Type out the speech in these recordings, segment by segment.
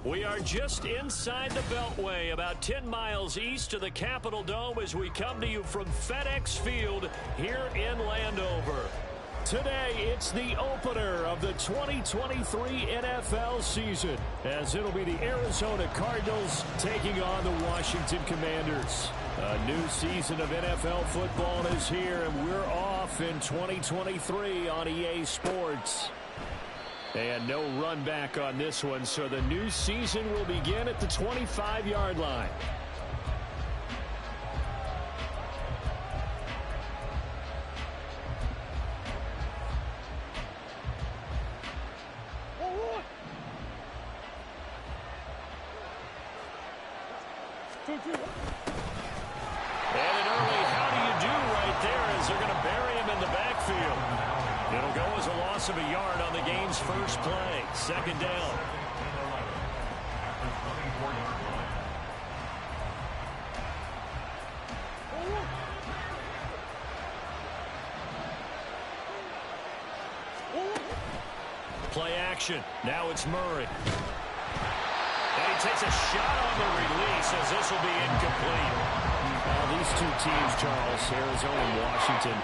We are just inside the Beltway, about 10 miles east of the Capitol Dome as we come to you from FedEx Field here in Landover. Today, it's the opener of the 2023 NFL season, as it'll be the Arizona Cardinals taking on the Washington Commanders. A new season of NFL football is here, and we're off in 2023 on EA Sports. And no run back on this one, so the new season will begin at the 25-yard line. And an early how do you do right there as they're going to bury him in the backfield. It'll go as a loss of a yard on the game's first play. Second down. Play action. Now it's Murray. And he takes a shot on the release as this will be incomplete. These two teams, Charles, Arizona and Washington,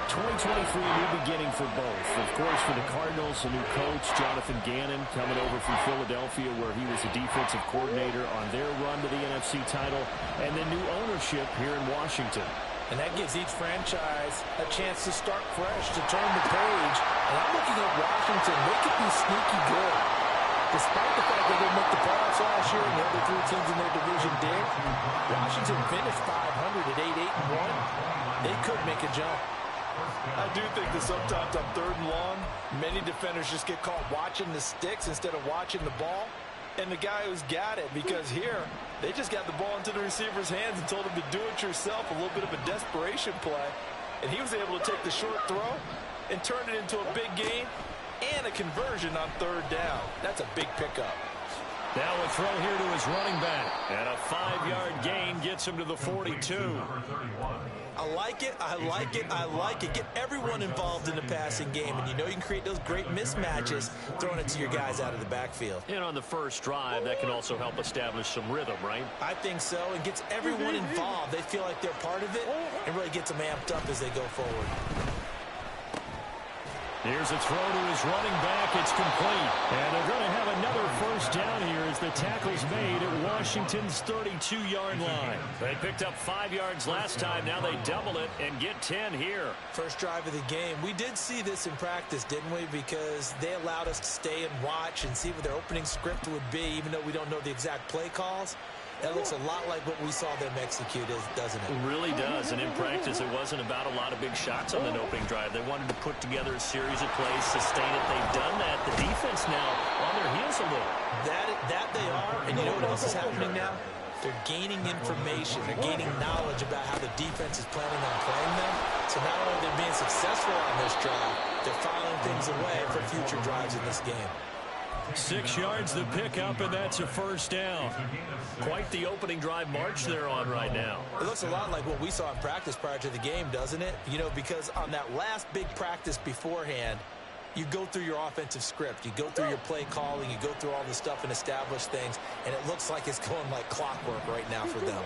2023, a new beginning for both. Of course, for the Cardinals, a new coach, Jonathan Gannon, coming over from Philadelphia, where he was the defensive coordinator on their run to the NFC title, and then new ownership here in Washington. And that gives each franchise a chance to start fresh, to turn the page. And I'm looking at Washington. They could be sneaky good. Despite the fact they didn't make the playoffs last year and the other three teams in their division did, Washington finished 500 at 8-8-1. They could make a jump. I do think that sometimes on third and long, many defenders just get caught watching the sticks instead of watching the ball. And the guy who's got it, because here, they just got the ball into the receiver's hands and told him to do it yourself, a little bit of a desperation play. And he was able to take the short throw and turn it into a big gain and a conversion on third down. That's a big pickup. Now a throw here to his running back. And a 5-yard gain gets him to the 42. I like it, I like it, I like it. Get everyone involved in the passing game, and you know you can create those great mismatches throwing it to your guys out of the backfield. And on the first drive, that can also help establish some rhythm, right? I think so, and gets everyone involved. They feel like they're part of it, and really gets them amped up as they go forward. Here's a throw to his running back. It's complete. And they're going to have another first down here as the tackle's made at Washington's 32-yard line. They picked up 5 yards last time. Now they double it and get 10 here. First drive of the game. We did see this in practice, didn't we? Because they allowed us to stay and watch and see what their opening script would be, even though we don't know the exact play calls. That looks a lot like what we saw them execute, doesn't it? It really does. And in practice, it wasn't about a lot of big shots on that opening drive. They wanted to put together a series of plays, sustain it. They've done that. The defense now on their heels a little. That they are. And you know what else is happening now? They're gaining information. They're gaining knowledge about how the defense is planning on playing them. So not only are they being successful on this drive, they're filing things away for future drives in this game. 6 yards the pickup, and that's a first down. Quite the opening drive march they're on right now. It looks a lot like what we saw in practice prior to the game, doesn't it? You know, because on that last big practice beforehand, you go through your offensive script. You go through your play calling. You go through all the stuff and establish things, and it looks like it's going like clockwork right now for them.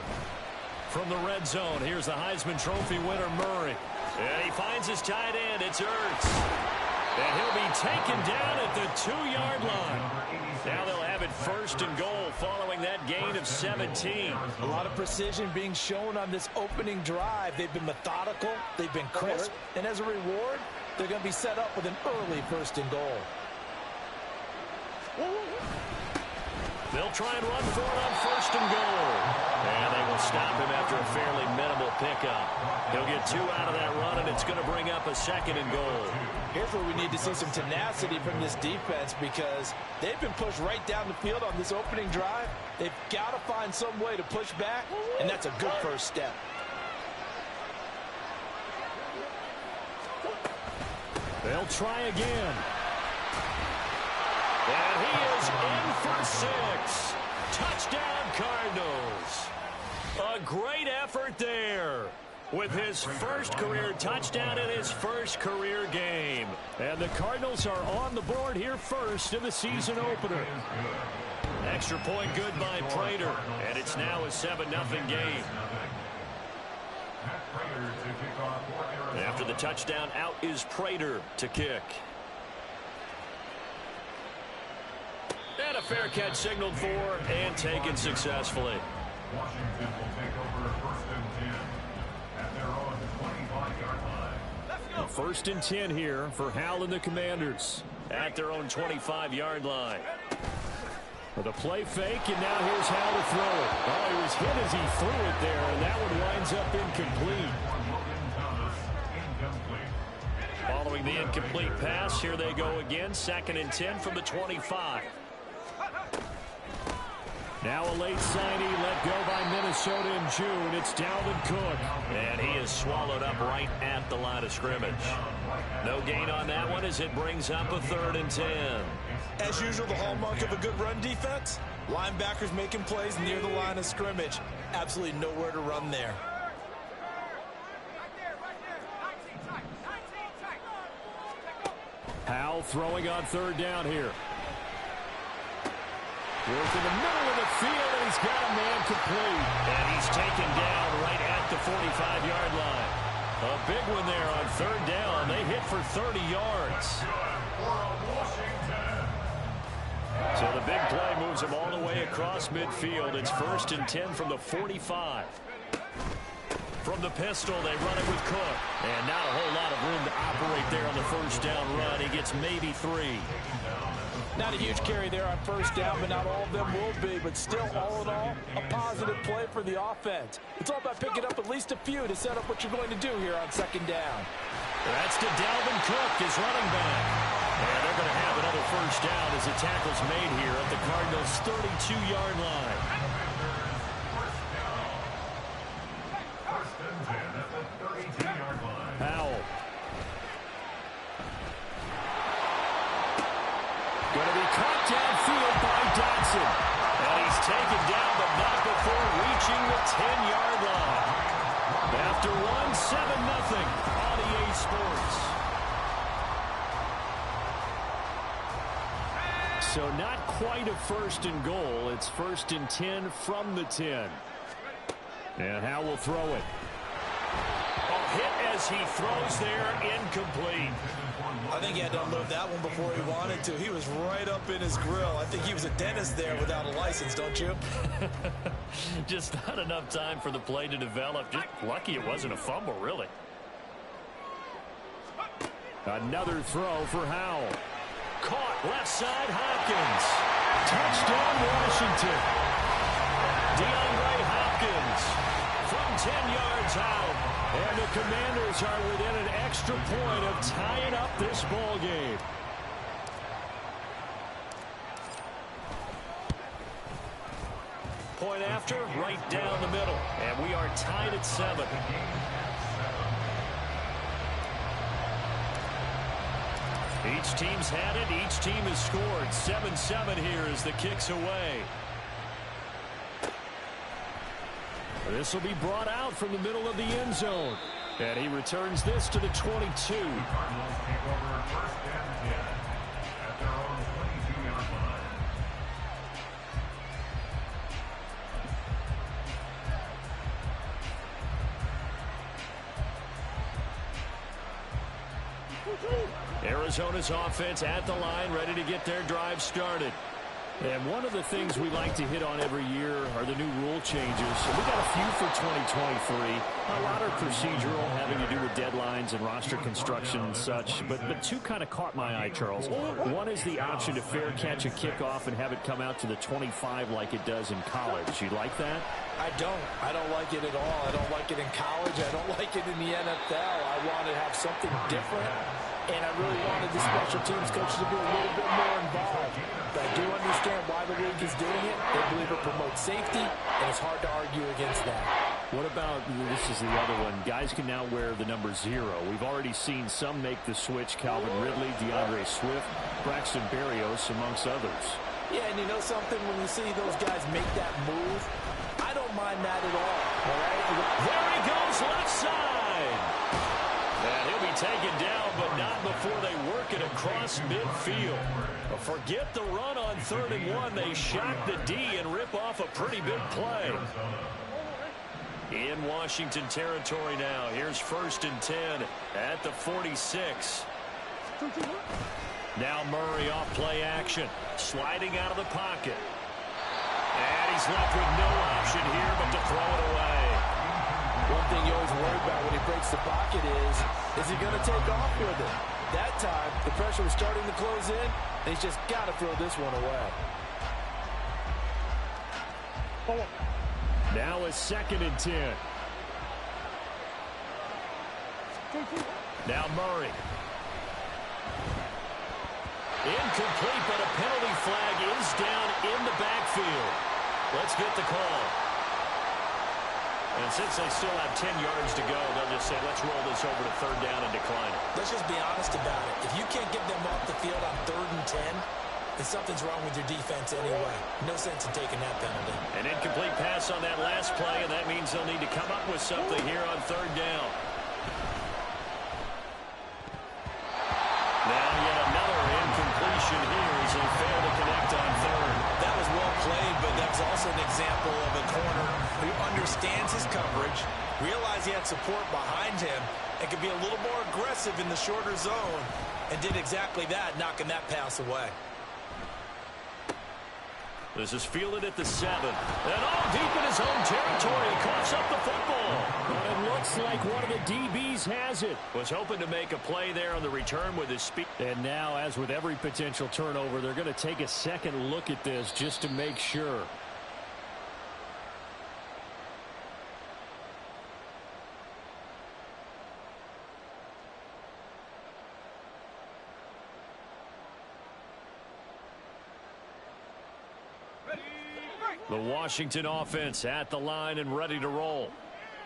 From the red zone, here's the Heisman Trophy winner, Murray. And he finds his tight end. It's Ertz. And he'll be taken down at the 2-yard line. Now they'll have it first and goal following that gain of 17. A lot of precision being shown on this opening drive. They've been methodical. They've been crisp. And as a reward, they're going to be set up with an early first and goal. They'll try and run for it on first and goal. And they will stop him after a fairly minimal pickup. He'll get 2 out of that run, and it's going to bring up a second and goal. Here's where we need to see some tenacity from this defense, because they've been pushed right down the field on this opening drive. They've got to find some way to push back, and that's a good first step. They'll try again. And he is in for 6. Touchdown, Cardinals. A great effort there with his first career touchdown in his first career game. And the Cardinals are on the board here first in the season opener. Extra point good by Prater, and it's now a 7-0 game. After the touchdown, out is Prater to kick. And a fair catch signaled for and taken successfully. Washington will take over 1st and 10 at their own 25-yard line. First and 10 here for Hal and the Commanders at their own 25-yard line. With a play fake, and now here's Hal to throw it. Oh, he was hit as he threw it there, and that one winds up incomplete. Following the incomplete pass, here they go again. 2nd and 10 from the 25. Now a late signee let go by Minnesota in June. It's Dalvin Cook. And he is swallowed up right at the line of scrimmage. No gain on that one as it brings up a 3rd and 10. As usual, the hallmark of a good run defense, linebackers making plays near the line of scrimmage. Absolutely nowhere to run there. Hal throwing on 3rd down here. Work in the middle of the field, and he's got a man complete. And he's taken down right at the 45-yard line. A big one there on 3rd down. They hit for 30 yards. So the big play moves him all the way across midfield. It's 1st and 10 from the 45. From the pistol, they run it with Cook. And not a whole lot of room to operate there on the 1st down run. He gets maybe 3. Not a huge carry there on 1st down, but not all of them will be. But still, all in all, a positive play for the offense. It's all about picking up at least a few to set up what you're going to do here on 2nd down. That's to Dalvin Cook, his running back. And they're going to have another 1st down as the tackle's made here at the Cardinals' 32-yard line. Powell. Going to be caught downfield by Dotson. And he's taken down, but not before reaching the 10-yard line. After one, 7-0 on EA Sports. So not quite a 1st and goal. It's 1st and 10 from the 10. And Hal will throw it. A hit as he throws there, incomplete. I think he had to unload that one before he wanted to. He was right up in his grill. I think he was a dentist there without a license, don't you? Just not enough time for the play to develop. Just lucky it wasn't a fumble, really. Another throw for Howell. Caught left side, Hopkins. Touchdown, Washington. DeAndre Hopkins from 10 yards out. And the Commanders are within an extra point of tying up this ball game. Point after, right down the middle. And we are tied at 7. Each team's had it. Each team has scored. 7-7 here as the kick's away. This will be brought out from the middle of the end zone. And he returns this to the 22. Cardinals take over 1st and 10 at their own 22-yard line. Arizona's offense at the line, ready to get their drive started. And one of the things we like to hit on every year are the new rule changes. We got a few for 2023. A lot are procedural, having to do with deadlines and roster construction and such. But two kind of caught my eye, Charles. One is the option to fair catch a kickoff and have it come out to the 25 like it does in college. You like that? I don't like it at all. I don't like it in college. I don't like it in the NFL. I want to have something different. And I really wanted the special teams coaches to be a little bit more involved. But I do understand why the league is doing it. They believe it promotes safety, and it's hard to argue against that. What about, this is the other one, guys can now wear the number 0. We've already seen some make the switch. Calvin Ridley, DeAndre Swift, Braxton Berrios, amongst others. Yeah, and you know something? When you see those guys make that move, I don't mind that at all. All right? There he goes, left side. And he'll be taken down, but not before they work it across midfield. Forget the run on 3rd and 1. They shock the D and rip off a pretty big play. In Washington territory now. Here's 1st and 10 at the 46. Now Murray off play action. Sliding out of the pocket. And he's left with no option here but to throw it away. One thing you always worry about when he breaks the pocket is he going to take off with it? That time, the pressure was starting to close in, and he's just got to throw this one away. Now a 2nd and 10. Now Murray. Incomplete, but a penalty flag is down in the backfield. Let's get the call. And since they still have 10 yards to go, they'll just say, let's roll this over to 3rd down and decline it. Let's just be honest about it. If you can't get them off the field on 3rd and 10, then something's wrong with your defense anyway. No sense in taking that penalty. An incomplete pass on that last play, and that means they'll need to come up with something here on 3rd down. Now yet another incompletion here as they fail to connect on 3rd. That was well played, but that's also an example of a corner who understands his coverage, realized he had support behind him, and could be a little more aggressive in the shorter zone, and did exactly that, knocking that pass away. This is fielded at the 7. And all deep in his own territory. He coughs up the football. But it looks like one of the DBs has it. Was hoping to make a play there on the return with his speed. And now, as with every potential turnover, they're going to take a second look at this just to make sure. The Washington offense at the line and ready to roll.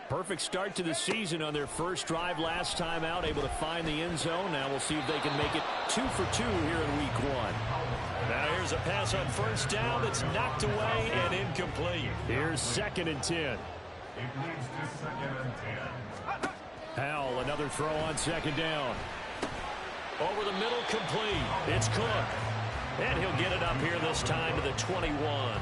Perfect start to the season on their first drive last time out, able to find the end zone. Now we'll see if they can make it 2 for 2 here in week 1. Now here's a pass on 1st down that's knocked away and incomplete. Here's 2nd and 10. It leads to 2nd and 10. Howell, another throw on 2nd down. Over the middle, complete. It's Cook. And he'll get it up here this time to the 21.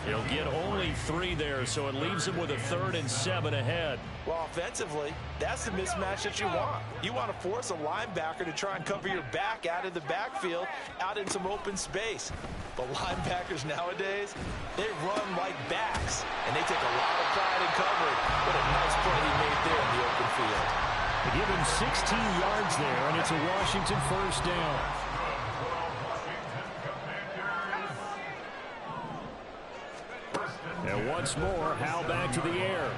He'll get only 3 there, so it leaves him with a 3rd and 7 ahead. Well, offensively, that's the mismatch that you want. You want to force a linebacker to try and cover your back out of the backfield, out in some open space. But linebackers nowadays, they run like backs, and they take a lot of pride in covering. What a nice play he made there in the open field. They give him 16 yards there, and it's a Washington 1st down. And once more, Howell back to the air.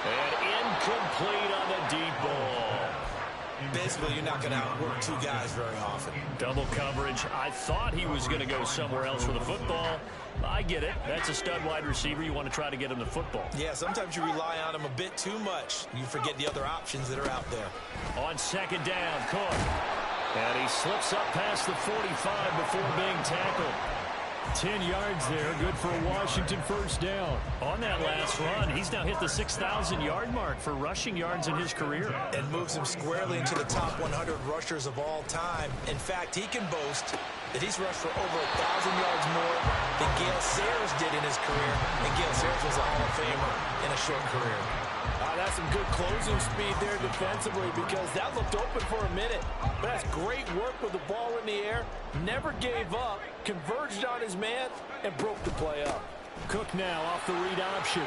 And incomplete on the deep ball. Basically, you're not going to outwork 2 guys very often. Double coverage. I thought he was going to go somewhere else for the football. I get it. That's a stud wide receiver. You want to try to get him the football. Yeah, sometimes you rely on him a bit too much. You forget the other options that are out there. On 2nd down, Cook. And he slips up past the 45 before being tackled. 10 yards there, good for a Washington 1st down. On that last run, he's now hit the 6,000-yard mark for rushing yards in his career. And moves him squarely into the top 100 rushers of all time. In fact, he can boast that he's rushed for over 1,000 yards more than Gale Sayers did in his career. And Gale Sayers was a Hall of Famer in a short career. That's some good closing speed there defensively, because that looked open for a minute. But that's great work with the ball in the air. Never gave up, converged on his man, and broke the play up. Cook now off the read option.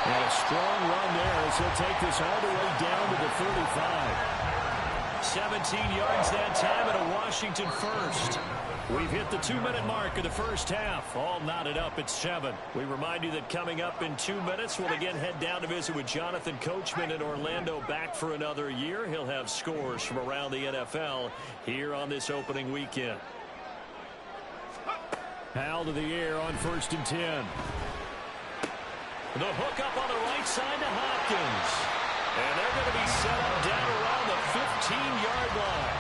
And a strong run there as he'll take this all the way down to the 35. 17 yards that time and a Washington 1st. We've hit the 2-minute mark of the first half. All knotted up at 7. We remind you that coming up in 2 minutes, we'll again head down to visit with Jonathan Coachman in Orlando, back for another year. He'll have scores from around the NFL here on this opening weekend. Howell to the air on 1st and 10. The hook up on the right side to Hopkins. And they're going to be set up down around the 15-yard line.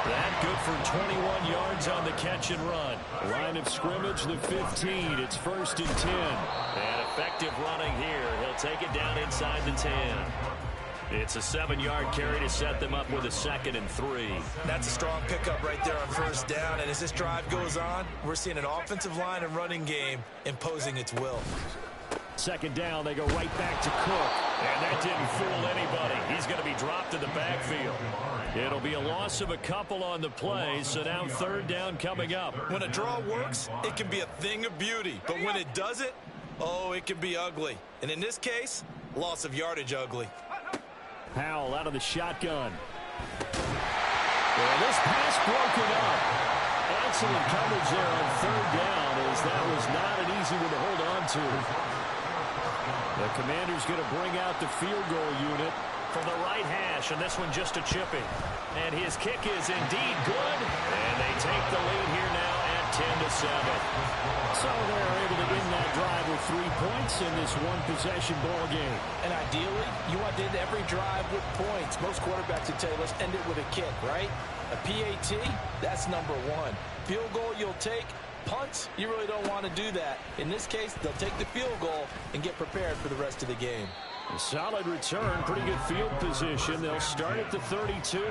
That good for 21 yards on the catch and run. Line of scrimmage, the 15. It's 1st and 10. And effective running here. He'll take it down inside the 10. It's a 7-yard carry to set them up with a 2nd and 3. That's a strong pickup right there on 1st down. And as this drive goes on, we're seeing an offensive line and running game imposing its will. 2nd down, they go right back to Cook. And that didn't fool anybody. He's going to be dropped in the backfield. It'll be a loss of a couple on the play, so now 3rd down coming up. When a draw works, it can be a thing of beauty. But when it doesn't, oh, it can be ugly. And in this case, loss of yardage ugly. Powell out of the shotgun. And this pass broken up. Excellent coverage there on 3rd down, as that was not an easy one to hold on to. The Commander's going to bring out the field goal unit from the right hash, and this one just a chipping. And his kick is indeed good, and they take the lead here now at 10-7. So they're able to end that drive with 3 points in this one-possession ball game. And ideally, you want to end every drive with points. Most quarterbacks would tell you, let's end it with a kick, right? A PAT, that's number 1. Field goal you'll take. Punts, you really don't want to do that. In this case, they'll take the field goal and get prepared for the rest of the game. A solid return, pretty good field position. They'll start at the 32.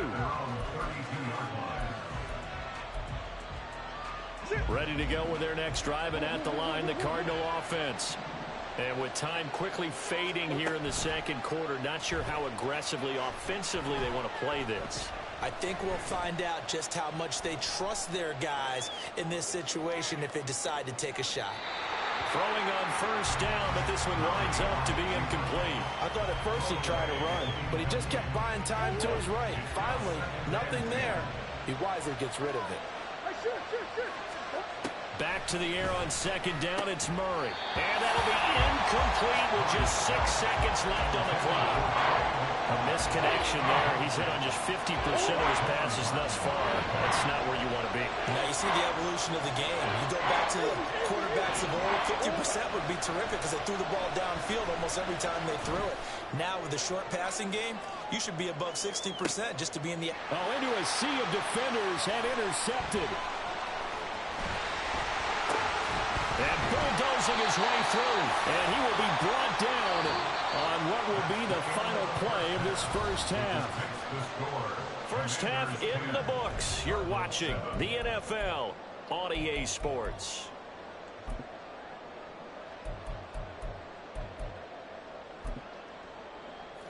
Ready to go with their next drive, and at the line, the Cardinal offense. And with time quickly fading here in the 2nd quarter, not sure how aggressively, offensively they want to play this. I think we'll find out just how much they trust their guys in this situation if they decide to take a shot. Throwing on 1st down, but this one winds up to be incomplete. I thought at first he'd try to run, but he just kept buying time to his right. Finally, nothing there. He wisely gets rid of it. Back to the air on 2nd down, it's Murray. And that'll be incomplete with just 6 seconds left on the clock. A misconnection there. He's hit on just 50% of his passes thus far. That's not where you want to be. Now you see the evolution of the game. You go back to the quarterbacks of old, 50% would be terrific because they threw the ball downfield almost every time they threw it. Now with the short passing game, you should be above 60% just to be in the... Oh, into a sea of defenders and intercepted. And bulldozing his way through. And he will be brought down on what will be the final play of this 1st half. 1st half in the books. You're watching the NFL on EA Sports.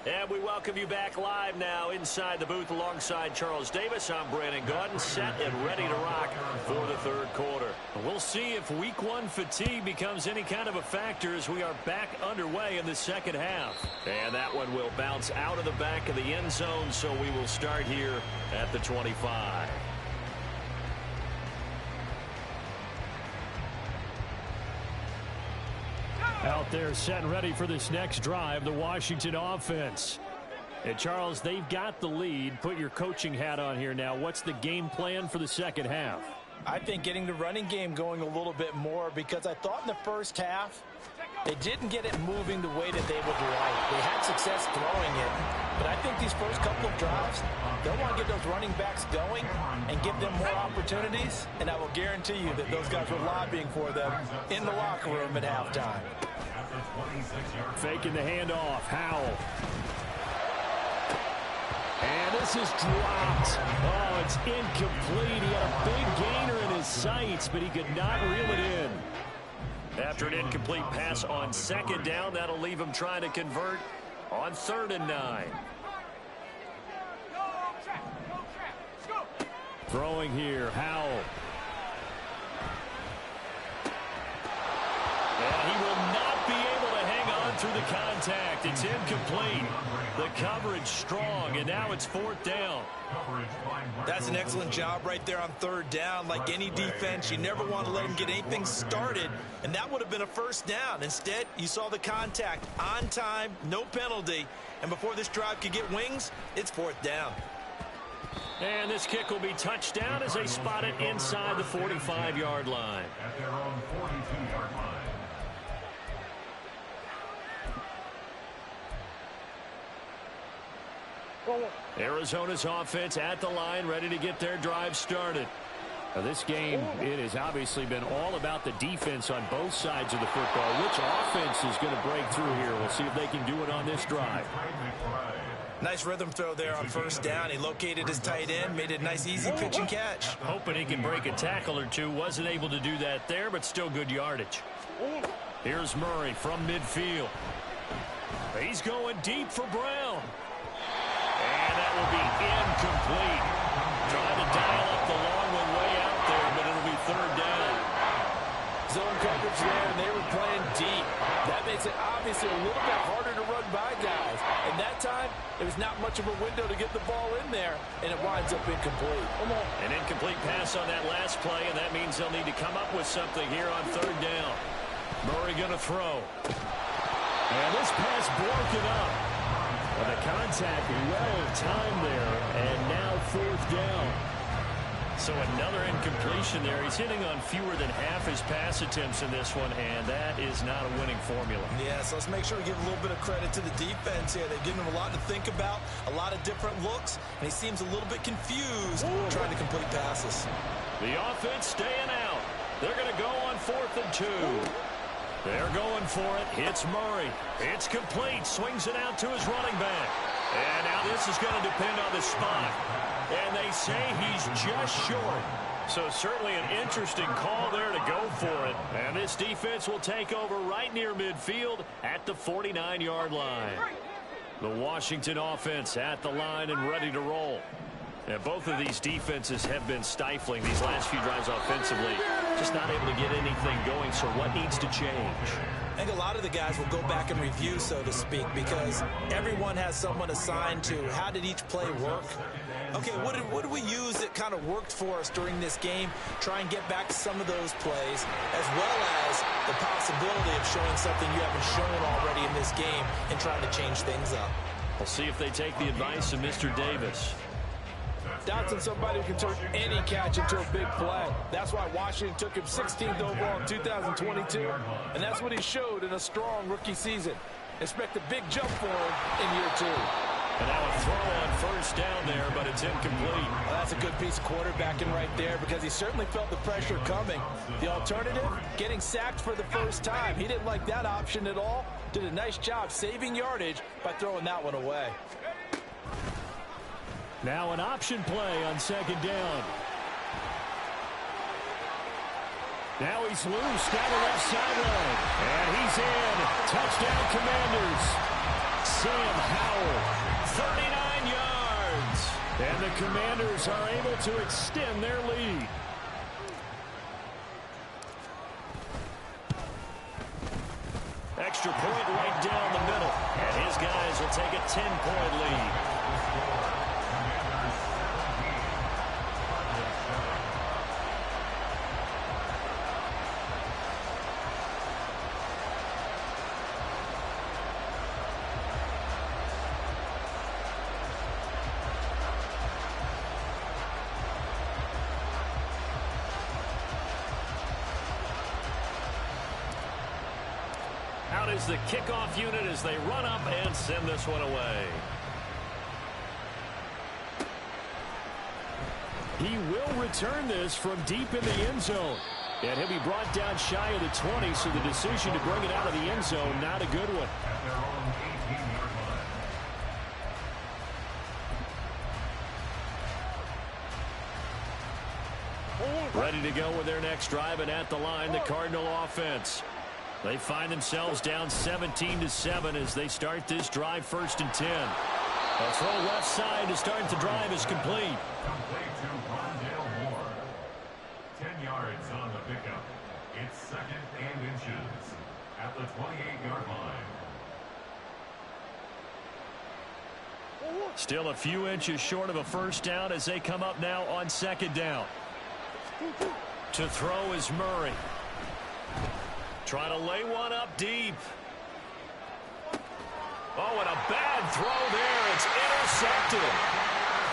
And we welcome you back live now inside the booth alongside Charles Davis. I'm Brandon Gaudin, set and ready to rock for the 3rd quarter. We'll see if week 1 fatigue becomes any kind of a factor as we are back underway in the 2nd half. And that one will bounce out of the back of the end zone, so we will start here at the 25. Out there set and ready for this next drive, the Washington offense. And Charles, they've got the lead. Put your coaching hat on here now. What's the game plan for the 2nd half? I think getting the running game going a little bit more because I thought in the 1st half they didn't get it moving the way that they would like. They had success throwing it, but I think these first couple of drives, they'll want to get those running backs going and give them more opportunities, and I will guarantee you that those guys were lobbying for them in the locker room at halftime. Faking the handoff, Howell. And this is dropped. Oh, it's incomplete. He had a big gainer in his sights, but he could not reel it in. After an incomplete pass on 2nd down, that'll leave him trying to convert on 3rd and 9. Throwing here, Howell. And he will not be able to hang on through the contact. It's incomplete. The coverage strong, and now it's 4th down. That's an excellent job right there on 3rd down. Like any defense, you never want to let them get anything started, and that would have been a 1st down. Instead, you saw the contact on time, no penalty, and before this drive could get wings, it's 4th down. And this kick will be touched down as they spot it inside the 45-yard line. At their own 42-yard line. Arizona's offense at the line, ready to get their drive started. Now this game, it has obviously been all about the defense on both sides of the football. Which offense is going to break through here? We'll see if they can do it on this drive. Nice rhythm throw there on first down. He located his tight end, made it a nice, easy pitch and catch. Hoping he can break a tackle or two. Wasn't able to do that there, but still good yardage. Here's Murray from midfield. He's going deep for Brown. And that will be incomplete. Trying to dial up the long one way out there, but it'll be third down. Zone coverage there, and they were playing deep. That makes it obviously a little bit harder to run by guys. And that time, there was not much of a window to get the ball in there, and it winds up incomplete. An incomplete pass on that last play, and that means they'll need to come up with something here on third down. Murray going to throw. And this pass broken up. Well, the contact well timed there, and now fourth down. So another incompletion there. He's hitting on fewer than half his pass attempts in this one, and that is not a winning formula. Yes, let's make sure we give a little bit of credit to the defense here. They've given him a lot to think about, a lot of different looks, and he seems a little bit confused trying to complete passes. The offense staying out. They're going to go on 4th and 2. They're going for it. It's Murray. It's complete. Swings it out to his running back. And now this is going to depend on the spot. And they say he's just short. So certainly an interesting call there to go for it. And this defense will take over right near midfield at the 49-yard line. The Washington offense at the line and ready to roll. And both of these defenses have been stifling these last few drives offensively. Just not able to get anything going, so what needs to change? I think a lot of the guys will go back and review, so to speak, because everyone has someone assigned to how did each play work. Okay, what did we use that kind of worked for us during this game? Try and get back to some of those plays, as well as the possibility of showing something you haven't shown already in this game and trying to change things up. We'll see if they take the advice of Mr. Davis. Dotson, somebody who can turn any catch into a big play. That's why Washington took him 16th overall in 2022, and that's what he showed in a strong rookie season. Expect a big jump for him in year 2. And now a throw on first down there, but it's incomplete. Well, that's a good piece of quarterbacking right there because he certainly felt the pressure coming. The alternative, getting sacked for the first time. He didn't like that option at all. Did a nice job saving yardage by throwing that one away. Now an option play on second down. Now he's loose down the left sideline. And he's in. Touchdown Commanders. Sam Howell, 39 yards. And the Commanders are able to extend their lead. Extra point right down the middle. And his guys will take a 10-point lead. Out is the kickoff unit as they run up and send this one away. He will return this from deep in the end zone. And he'll be brought down shy of the 20, so the decision to bring it out of the end zone, not a good one. At their own 18-yard line. Ready to go with their next drive, and at the line, the Cardinal offense. They find themselves down 17-7 as they start this drive 1st and 10. A throw left side to start the drive is complete. Complete to Rondale Moore. 10 yards on the pickup. It's 2nd and inches at the 28-yard line. Still a few inches short of a first down as they come up now on 2nd down. To throw is Murray. Trying to lay one up deep. Oh, and a bad throw there. It's intercepted.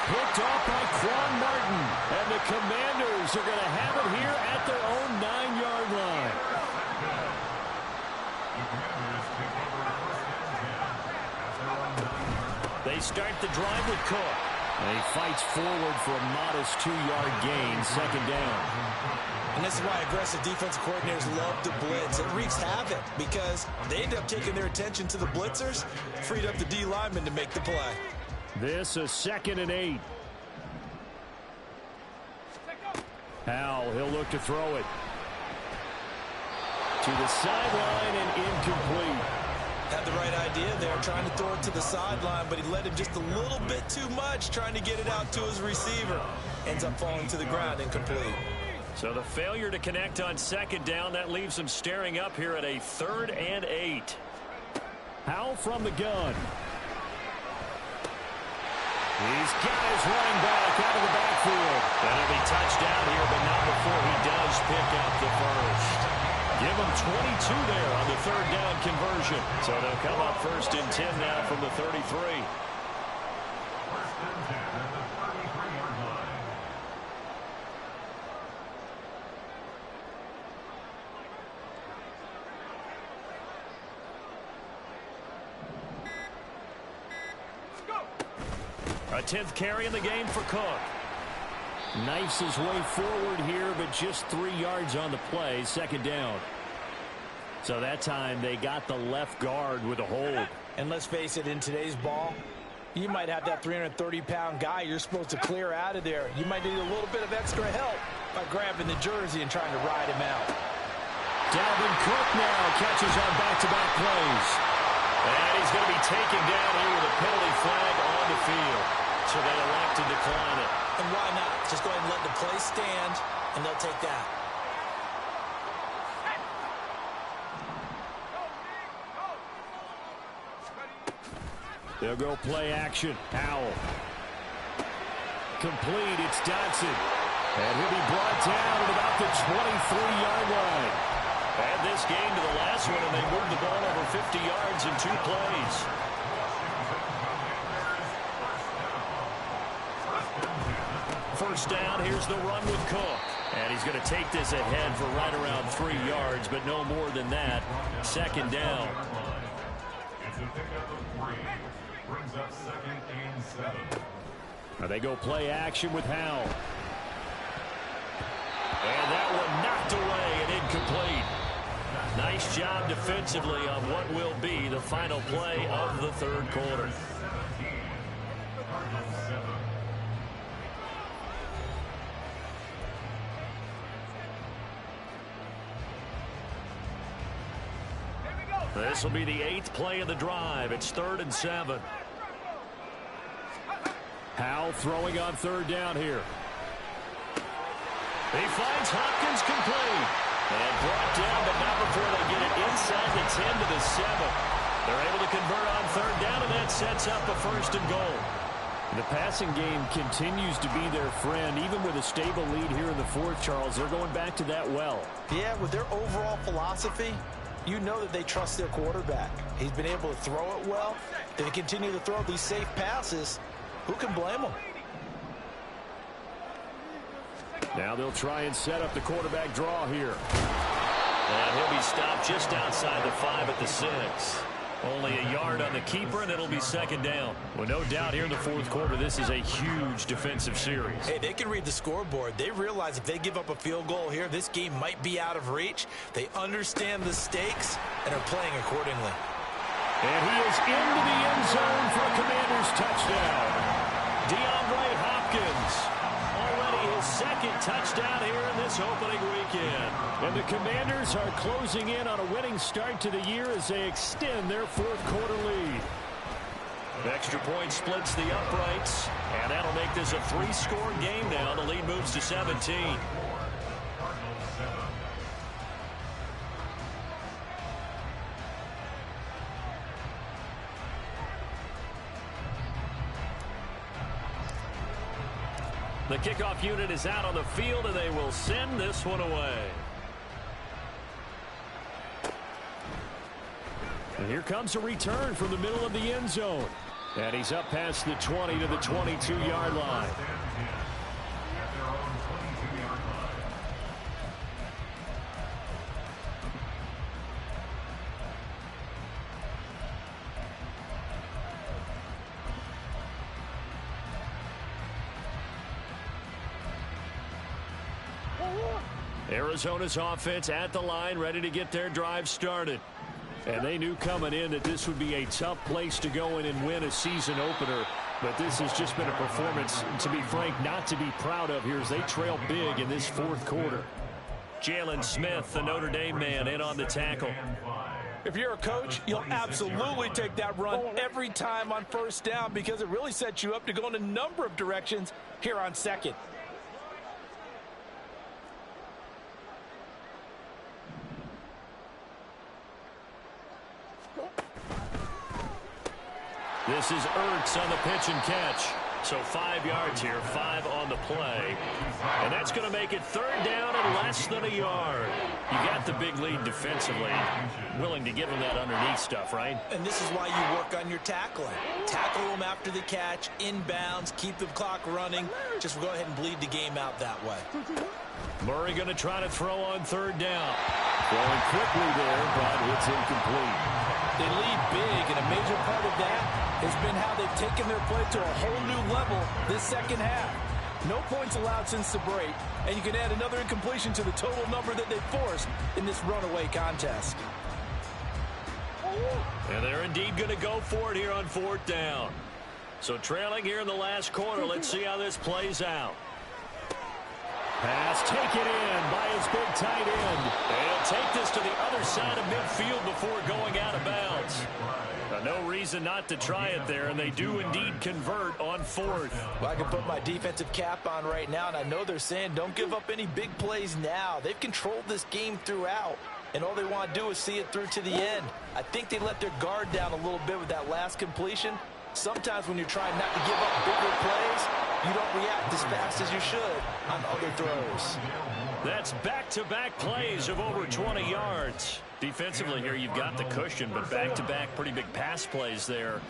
Picked off by Quan Martin. And the Commanders are going to have it here at their own 9-yard line. The Commanders take over 1st and 10 at their own 9-yard line. They start the drive with Cook. And he fights forward for a modest 2-yard gain, second down. And this is why aggressive defensive coordinators love to blitz. It wreaks havoc because they end up taking their attention to the blitzers, freed up the D lineman to make the play. This is 2nd and 8. Howell, he'll look to throw it. To the sideline and incomplete. Had the right idea there, trying to throw it to the sideline, but he led him just a little bit too much, trying to get it out to his receiver. Ends up falling to the ground, incomplete. So the failure to connect on 2nd down, that leaves him staring up here at a 3rd and 8. Howell from the gun. He's got his running back out of the backfield. That'll be touchdown here, but not before he does pick up the first. Give him 22 there on the 3rd down conversion. So they'll come up 1st and 10 now from the 33. 1st and 10 at the 33-yard line. A 10th carry in the game for Cook. Knifes his way forward here, but just 3 yards on the play, 2nd down. So that time they got the left guard with a hold. And let's face it, in today's ball, you might have that 330-pound guy you're supposed to clear out of there. You might need a little bit of extra help by grabbing the jersey and trying to ride him out. Dalvin Cook now catches on back-to-back plays. And he's going to be taken down here with a penalty flag on the field. So they elect to decline it. And why not? Just go ahead and let the play stand, and they'll take that. They'll go play action. Howell. Complete. It's Dodson. And he'll be brought down at about the 23-yard line. And this game to the last one, and they moved the ball over 50 yards in 2 plays. First down, here's the run with Cook. And he's going to take this ahead for right around 3 yards, but no more than that. 2nd down. It's a pickup of 3. Brings up 2nd and 7. Now they go play action with Howell. And that one knocked away and incomplete. Nice job defensively on what will be the final play of the 3rd quarter. 17. Cardinals 7. This will be the 8th play of the drive. It's 3rd and 7. Howell throwing on 3rd down here. He finds Hopkins complete. And brought down, but not before they get it inside the 10 to the 7. They're able to convert on 3rd down, and that sets up a 1st and goal. The passing game continues to be their friend. Even with a stable lead here in the 4th, Charles, they're going back to that well. Yeah, with their overall philosophy, you know that they trust their quarterback. He's been able to throw it well. They continue to throw these safe passes. Who can blame them? Now they'll try and set up the quarterback draw here. And he'll be stopped just outside the 5 at the 6. Only a yard on the keeper, and it'll be 2nd down. Well, no doubt here in the 4th quarter, this is a huge defensive series. Hey, they can read the scoreboard. They realize if they give up a field goal here, this game might be out of reach. They understand the stakes and are playing accordingly. And he is into the end zone for a Commanders touchdown. DeAndre Hopkins. Already his 2nd touchdown here in this opening weekend. And the Commanders are closing in on a winning start to the year as they extend their 4th quarter lead. Extra point splits the uprights, and that'll make this a 3-score game now. The lead moves to 17. The kickoff unit is out on the field, and they will send this one away. And here comes a return from the middle of the end zone. And he's up past the 20 to the 22-yard line. Arizona's offense at the line, ready to get their drive started. And they knew coming in that this would be a tough place to go in and win a season opener. But this has just been a performance, to be frank, not to be proud of here as they trail big in this fourth quarter. Jalen Smith, the Notre Dame man, in on the tackle. If you're a coach, you'll absolutely take that run every time on first down because it really sets you up to go in a number of directions here on second. This is Ertz on the pitch and catch. So 5 yards here, 5 on the play. And that's going to make it third down and less than a yard. You got the big lead defensively. Willing to give them that underneath stuff, right? And this is why you work on your tackling. Tackle them after the catch, inbounds, keep the clock running. Just go ahead and bleed the game out that way. Murray going to try to throw on third down. Throwing quickly there, but it's incomplete. They lead big, and a major part of that has been how they've taken their play to a whole new level this second half. No points allowed since the break, and you can add another incompletion to the total number that they forced in this runaway contest. And they're indeed going to go for it here on fourth down. So trailing here in the last quarter, let's see how this plays out. Pass taken in by his big tight end. He'll take this to the other side of midfield before going out of bounds. No reason not to try it there, and they do indeed convert on fourth. Well, I can put my defensive cap on right now, and I know they're saying don't give up any big plays now. They've controlled this game throughout, and all they want to do is see it through to the end. I think they let their guard down a little bit with that last completion. Sometimes when you're trying not to give up bigger plays, you don't react as fast as you should on other throws. That's back-to-back plays of over 20 yards. Defensively here, you've got the cushion, but back-to-back pretty big pass plays there.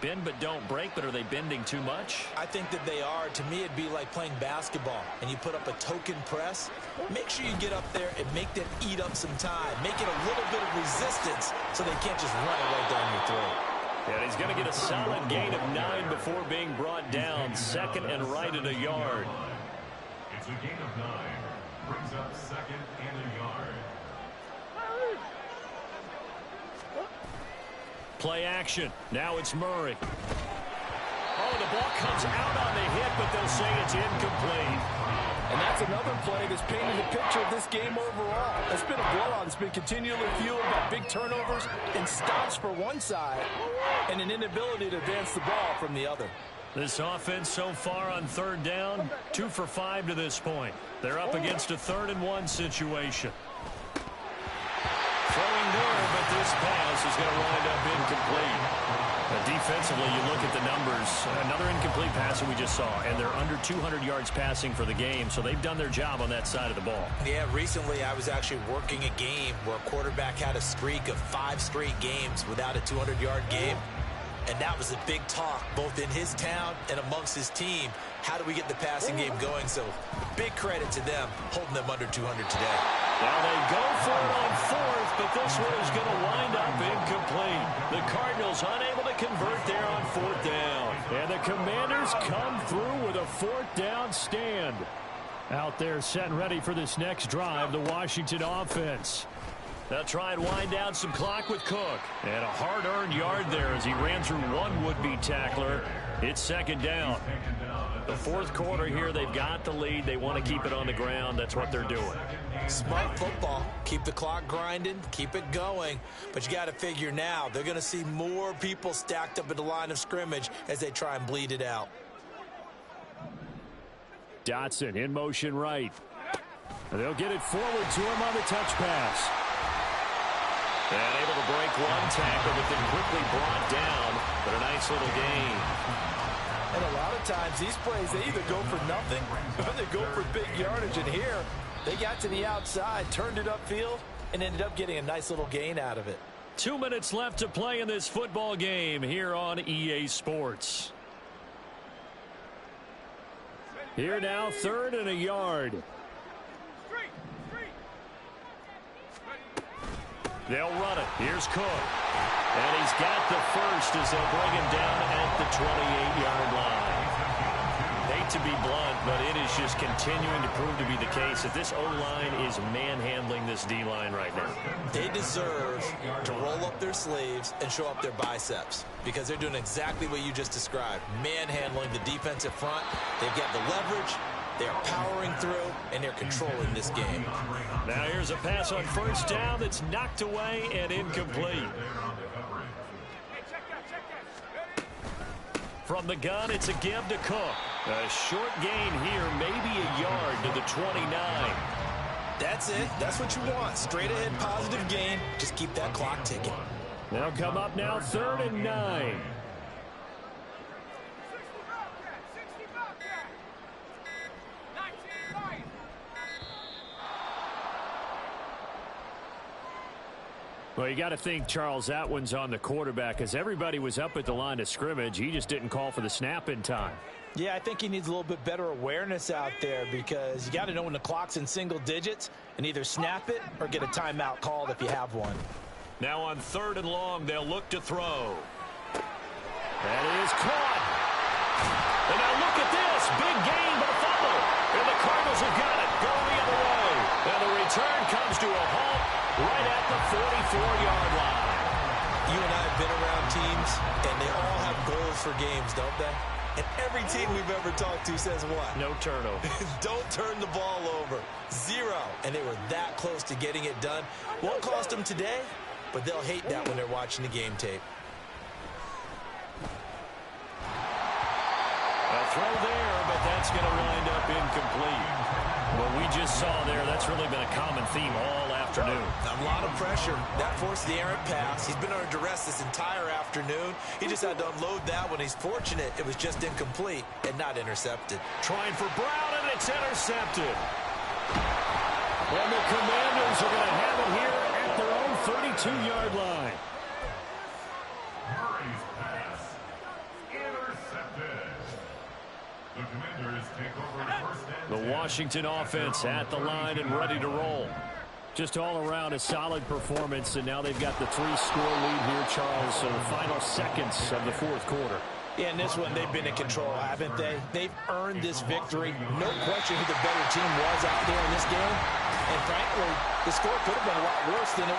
Bend but don't break, but are they bending too much? I think that they are. To me, it'd be like playing basketball, and you put up a token press. Make sure you get up there and make them eat up some time. Make it a little bit of resistance so they can't just run it right down your throat. And he's going to get a solid gain of 9 before being brought down. Second and right at a yard. It's a gain of 9. Brings up second and a yard. Play action. Now it's Murray. Oh, the ball comes out on the hit, but they'll say it's incomplete. And that's another play that's painted a picture of this game overall. It's been a blowout. It's been continually fueled by big turnovers and stops for one side and an inability to advance the ball from the other. This offense so far on third down, 2 for 5 to this point. They're up against a 3rd and 1 situation. Throwing there, but this pass is going to wind up incomplete. Defensively, you look at the numbers. Another incomplete pass that we just saw, and they're under 200 yards passing for the game, so they've done their job on that side of the ball. Yeah, recently I was actually working a game where a quarterback had a streak of 5 straight games without a 200-yard game. And that was a big talk, both in his town and amongst his team. How do we get the passing game going? So big credit to them, holding them under 200 today. Now they go for it on fourth, but this one is going to wind up incomplete. The Cardinals unable to convert there on fourth down. And the Commanders come through with a fourth down stand. Out there set and ready for this next drive, the Washington offense. They'll try and wind down some clock with Cook. And a hard-earned yard there as he ran through one would-be tackler. It's second down. The fourth quarter here, they've got the lead. They want to keep it on the ground. That's what they're doing. Smart football. Keep the clock grinding. Keep it going. But you got to figure now, they're going to see more people stacked up at the line of scrimmage as they try and bleed it out. Dotson in motion right. They'll get it forward to him on the touch pass. And able to break one tackle, but then quickly brought down. But a nice little gain. And a lot of times, these plays, they either go for nothing or they go for big yardage. And here, they got to the outside, turned it upfield, and ended up getting a nice little gain out of it. 2 minutes left to play in this football game here on EA Sports. Here now, 3rd and a yard. They'll run it. Here's Cook. And he's got the first as they'll bring him down at the 28-yard line. They to be blunt, but it is just continuing to prove to be the case that this O-line is manhandling this D-line right now. They deserve to roll up their sleeves and show up their biceps because they're doing exactly what you just described, manhandling the defensive front. They've got the leverage, they're powering through, and they're controlling this game. Now here's a pass on first down that's knocked away and incomplete. From the gun, it's a give to Cook. A short gain here, maybe a yard to the 29. That's it. That's what you want. Straight ahead positive gain. Just keep that clock ticking. They'll come up now 3rd and 9. Well, you got to think, Charles, that one's on the quarterback because everybody was up at the line of scrimmage. He just didn't call for the snap in time. Yeah, I think he needs a little bit better awareness out there because you got to know when the clock's in single digits and either snap it or get a timeout called if you have one. Now on 3rd and long, they'll look to throw. That is caught. And now look at this. Big gain, but a fumble. And the Cardinals have got it. Going the other way. And the return comes to a halt right at the 44-yard line. You and I have been around teams, and they all have goals for games, don't they? And every team we've ever talked to says what? No turnover. Don't turn the ball over. 0. And they were that close to getting it done. Won't cost them today, but they'll hate that when they're watching the game tape. A throw there, but that's going to wind up incomplete. What we just saw there, that's really been a common theme all afternoon. A lot of pressure. That forced the errant pass. He's been under duress this entire afternoon. He just had to unload that one. He's fortunate it was just incomplete and not intercepted. Trying for Brown, and it's intercepted. And the Commanders are going to have it here at their own 32-yard line. Murray's pass. Intercepted. The Commanders take over first and 10. The Washington offense at the line and ready to roll. Just all around a solid performance, and now they've got the 3-score lead here, Charles, so the final seconds of the 4th quarter. Yeah, in this one, they've been in control, haven't they? They've earned this victory. No question who the better team was out there in this game. And frankly, the score could have been a lot worse than it